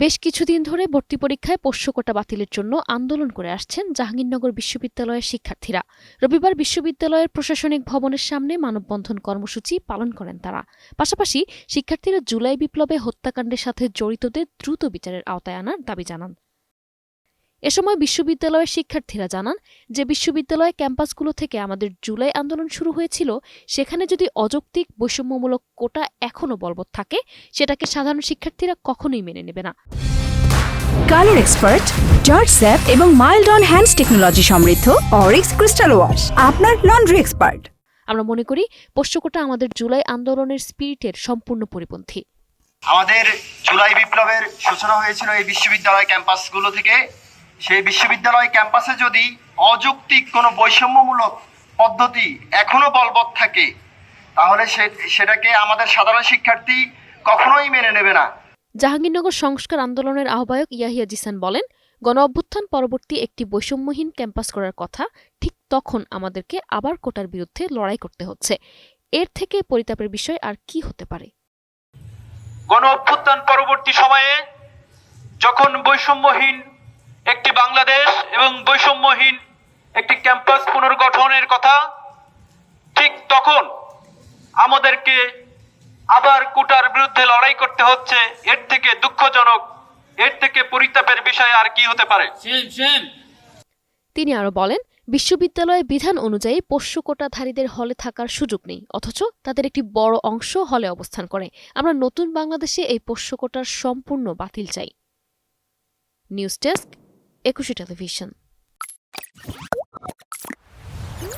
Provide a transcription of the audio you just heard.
বেশ কিছুদিন ধরে ভর্তি পরীক্ষায় পোষ্য কোটা বাতিলের জন্য আন্দোলন করে আসছেন জাহাঙ্গীরনগর বিশ্ববিদ্যালয়ের শিক্ষার্থীরা। রবিবার বিশ্ববিদ্যালয়ের প্রশাসনিক ভবনের সামনে মানববন্ধন কর্মসূচি পালন করেন তারা। পাশাপাশি শিক্ষার্থীরা জুলাই বিপ্লবে হত্যাকাণ্ডের সাথে জড়িতদের দ্রুত বিচারের আওতায় আনার দাবি জানান। এ সময় বিশ্ববিদ্যালয়ের শিক্ষার্থীরা জানান যে বিশ্ববিদ্যালয় ক্যাম্পাসগুলো থেকে আমাদের জুলাই আন্দোলন শুরু হয়েছিল, সেখানে যদি অযৌক্তিক বৈষম্যমূলক কোটা এখনও বলবৎ থাকে, সেটাকে সাধারণ শিক্ষার্থীরা কখনোই মেনে নেবে না। কালার এক্সপার্ট, জর্জ স্যাপ এবং মাইল্ড অন হ্যান্ডস টেকনোলজি সমৃদ্ধ অরিক্স ক্রিস্টাল ওয়াশ আপনার লন্ড্রি এক্সপার্ট। আমরা মনে করি পোষ্য কোটা আমাদের জুলাই আন্দোলনের স্পিরিটের সম্পূর্ণ পরিপন্থী। আমাদের জুলাই বিপ্লবের সূচনা হয়েছিল এই বিশ্ববিদ্যালয় ক্যাম্পাসগুলো থেকে। সেই বিশ্ববিদ্যালয় ক্যাম্পাসে যদি অযৌক্তিক কোনো বৈষম্যমূলক পদ্ধতি এখনো বলবৎ থাকে, তাহলে সেটাকে আমাদের সাধারণ শিক্ষার্থী কখনোই মেনে নেবে না। জাহাঙ্গীরনগর সংস্কার আন্দোলনের আহ্বায়ক ইয়াহিয়া জিসান বলেন, গণ অভ্যুত্থান পরবর্তী একটি বৈষম্যহীন ক্যাম্পাস করার কথা, ঠিক তখন আমাদেরকে আবার কোটার বিরুদ্ধে লড়াই করতে হচ্ছে। এর থেকে পরিতাপের বিষয় আর কি হতে পারে? গণ অভ্যুত্থান পরবর্তী সময়ে যখন বৈষম্যহীন একটি বাংলাদেশ এবং বৈষম্যহীন একটি ক্যাম্পাস পুনর্গঠনের কথা, ঠিক তখন আমাদেরকে আবার কোটার বিরুদ্ধে লড়াই করতে হচ্ছে। এর থেকে দুঃখজনক, এর থেকে পরিতাপের বিষয় আর কি হতে পারে? তিনি আরো বলেন, বিশ্ববিদ্যালয়ে বিধান অনুযায়ী পোষ্য কোটাধারীদের হলে থাকার সুযোগ নেই, অথচ তাদের একটি বড় অংশ হলে অবস্থান করে। আমরা নতুন বাংলাদেশে এই পোষ্য কোটার সম্পূর্ণ বাতিল চাই। News desk, 21 television.